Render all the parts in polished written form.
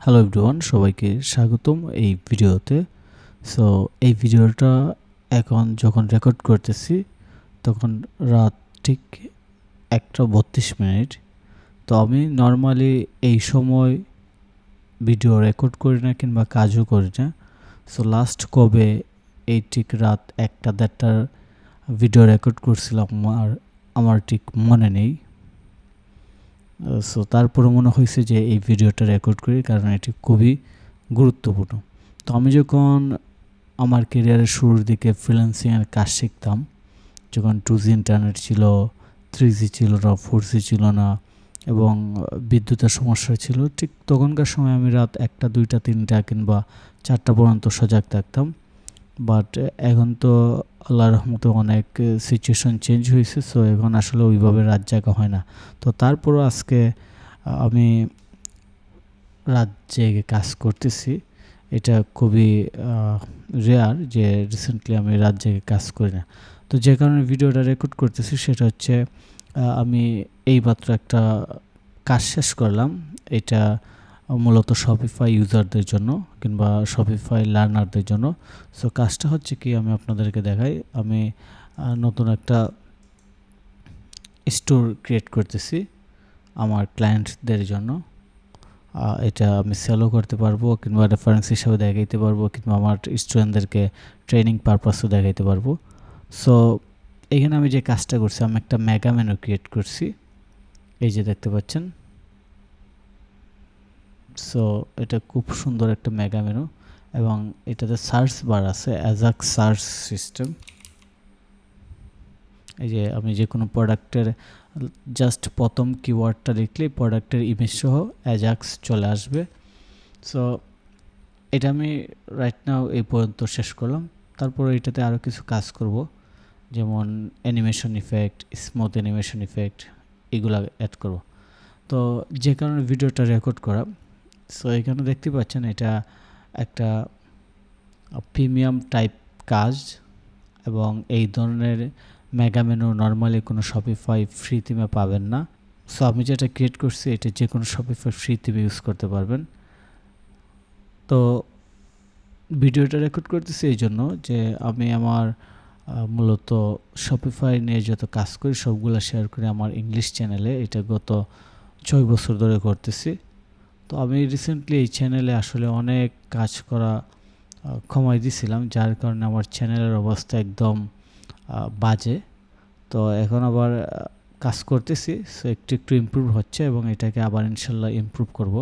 Hello everyone, সবাইকে স্বাগতম এই ভিডিওতে। সো এই ভিডিওটা এখন যখন রেকর্ড করতেছি তখন রাত ঠিক 1:32। তো আমি নর্মালি এই সময় ভিডিও রেকর্ড করি না কিংবা কাজও করি না। সো লাস্ট কবে এই ঠিক রাত 1-1:30টার ভিডিও রেকর্ড করছিলাম আমার ঠিক মনে নেই। সো তারপরে মনে হয়েছে যে এই ভিডিওটা রেকর্ড করি, কারণ এটি খুবই গুরুত্বপূর্ণ। তো আমি যখন আমার ক্যারিয়ারের শুরুর দিকে ফ্রিল্যান্সিংয়ের কাজ শিখতাম, যখন 2G ইন্টারনেট ছিল, 3G ছিল না, 4G ছিল না এবং বিদ্যুতের সমস্যা ছিল, ঠিক তখনকার সময় আমি রাত 1টা, 2টা, 3টা কিংবা 4টা পর্যন্ত সজাগ থাকতাম। বাট এখন তো আল্লাহর রহমতে অনেক সিচুয়েশন চেঞ্জ হয়েছে। সো এখন আসলে ওইভাবে রাত জাগা হয় না। তো তারপরও আজকে আমি রাত জেগে কাজ করতেছি। এটা খুবই রেয়ার যে রিসেন্টলি আমি রাত জেগে কাজ করি না। তো যে কারণে ভিডিওটা রেকর্ড করতেছি সেটা হচ্ছে আমি এইমাত্র একটা কাজ শেষ করলাম। এটা মূলত শপিফাই ইউজারদের জন্য কিংবা শপিফাই লার্নারদের জন্য। সো কাজটা হচ্ছে কি, আমি আপনাদেরকে দেখাই। আমি নতুন একটা স্টোর ক্রিয়েট করতেছি আমার ক্লায়েন্টদের জন্য। এটা আমি সেলও করতে পারবো কিংবা রেফারেন্স হিসাবে দেখাইতে পারবো কিংবা আমার স্টুডেন্টদেরকে ট্রেনিং পারপাসও দেখাইতে পারবো। সো এখানে আমি যে কাজটা করছি, আমি একটা মেগা মেনু ক্রিয়েট করছি, এই যে দেখতে পাচ্ছেন। সো এটা খুব সুন্দর একটা মেগা মেনু এবং এটাতে সার্চ বার আছে, অ্যাজাক্স সার্চ সিস্টেম। এই যে আমি যে কোনো প্রোডাক্টের জাস্ট প্রথম কিওয়ার্ডটা লিখলেই প্রোডাক্টের ইমেজ সহ অ্যাজাক্স চলে আসবে। সো এটা আমি রাইট নাও এই পর্যন্ত শেষ করলাম। তারপরে এটাতে আরও কিছু কাজ করব, যেমন animation effect, smooth animation effect, এগুলা অ্যাড করব। তো যে কারণে ভিডিওটা রেকর্ড করা। সো এখানে দেখতে পাচ্ছেন এটা একটা প্রিমিয়াম টাইপ কাজ এবং এই ধরনের মেগা মেনু নর্মালি কোনো শপিফাই ফ্রি থিমে পাবেন না। সো আমি যেটা ক্রিয়েট করছি এটা যে কোনো শপিফাই ফ্রি থিমে ইউজ করতে পারবেন। তো ভিডিওটা রেকর্ড করতেছি এই জন্য যে আমি আমার মূলত শপিফাই নিয়ে যত কাজ করি সবগুলো শেয়ার করি আমার ইংলিশ চ্যানেলে। এটা গত 6 বছর ধরে করতেছি। তো আমি রিসেন্টলি এই চ্যানেলে আসলে অনেক কাজ করা কমাই দিয়েছিলাম, যার কারণে আমার চ্যানেলের অবস্থা একদম বাজে। তো এখন আবার কাজ করতেছি। সো একটু একটু ইমপ্রুভ হচ্ছে এবং এটাকে আবার ইনশাল্লাহ ইমপ্রুভ করব।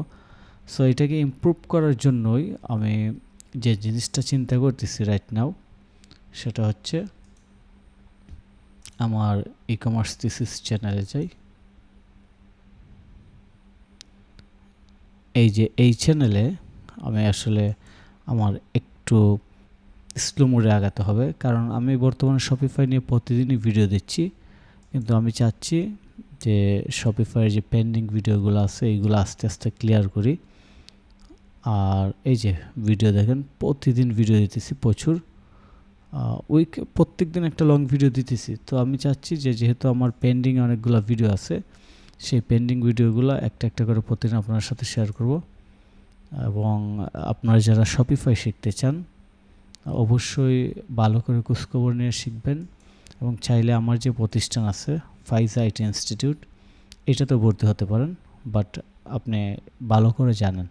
সো এটাকে ইমপ্রুভ করার জন্যই আমি যে জিনিসটা চিন্তা করতেছি রাইট নাও, সেটা হচ্ছে আমার ই কমার্স থিসিস চ্যানেলে যাই। এই যে এই চ্যানেলে আমি আসলে আমার একটু স্লো মোডে আগাতে হবে, কারণ আমি বর্তমানে শপিফাই নিয়ে প্রতিদিনই ভিডিও দিচ্ছি, কিন্তু আমি চাচ্ছি যে শপিফাইয়ের যে পেন্ডিং ভিডিওগুলো আছে এইগুলো আস্তে আস্তে ক্লিয়ার করি। আর এই যে ভিডিও দেখেন, প্রতিদিন ভিডিও দিতেছি প্রচুর, প্রত্যেক দিন একটা লং ভিডিও দিতেছি। তো আমি চাচ্ছি যে যেহেতু আমার পেন্ডিং অনেকগুলো ভিডিও আছে, সেই পেন্ডিং ভিডিওগুলো একটা একটা করে প্রতিদিন আপনার সাথে শেয়ার করব। এবং আপনারা যারা শপিফাই শিখতে চান অবশ্যই ভালো করে খোঁজখবর নিয়ে শিখবেন এবং চাইলে আমার যে প্রতিষ্ঠান আছে ফাইজা আইটি ইনস্টিটিউট, এটাতেও ভর্তি হতে পারেন, বাট আপনি ভালো করে জানেন।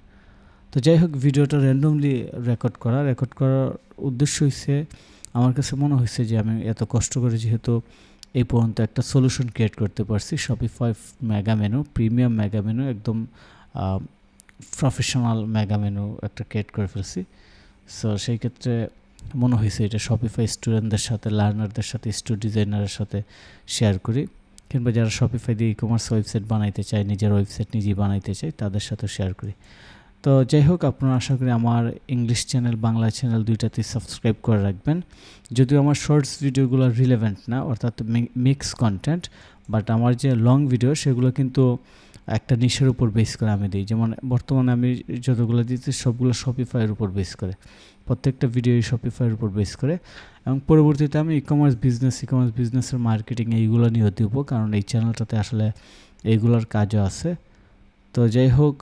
তো যাই হোক, ভিডিওটা র্যান্ডমলি রেকর্ড করার উদ্দেশ্য হচ্ছে, আমার কাছে মনে হয়েছে যে আমি এত কষ্ট করে যেহেতু এই পর্যন্ত একটা সলিউশন ক্রিয়েট করতে পারছি, Shopify mega menu, premium mega menu, একদম প্রফেশনাল মেগা মেনু একটা ক্রিয়েট করে ফেলছি। সো সেই ক্ষেত্রে মনে হয়েছে এটা শপিফাই স্টুডেন্টদের সাথে, লার্নারদের সাথে, স্টুডিও ডিজাইনারের সাথে শেয়ার করি, কিংবা যারা শপিফাই দিয়ে ই কমার্স ওয়েবসাইট বানাইতে চায়, নিজের ওয়েবসাইট নিজেই বানাইতে চায়, তাদের সাথে শেয়ার করি। তো যাই হোক, আপনারা আশা করি আমার ইংলিশ চ্যানেল, বাংলা চ্যানেল দুইটাতেই সাবস্ক্রাইব করে রাখবেন। যদিও আমার শর্টস ভিডিওগুলো রিলেভেন্ট না, অর্থাৎ মিক্স কন্টেন্ট, বাট আমার যে লং ভিডিও সেগুলো কিন্তু একটা নিশের উপর বেস করে আমি দিই। যেমন বর্তমানে আমি যতগুলো দিচ্ছি সবগুলো শপিফাইয়ের উপর বেস করে, প্রত্যেকটা ভিডিও শপিফাইয়ের উপর বেস করে। এবং পরবর্তীতে আমি ই কমার্স বিজনেসের মার্কেটিং এইগুলো নিয়েও দিব, কারণ এই চ্যানেলটাতে আসলে এইগুলোর কাজও আছে। তো যাই হোক,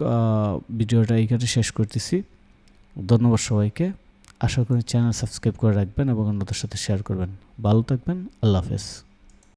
ভিডিওটা এইখানে শেষ করতেছি। ধন্যবাদ সবাইকে। আশা করি চ্যানেল সাবস্ক্রাইব করে রাখবেন এবং অন্যদের সাথে শেয়ার করবেন। ভালো থাকবেন। আল্লাহ হাফেজ।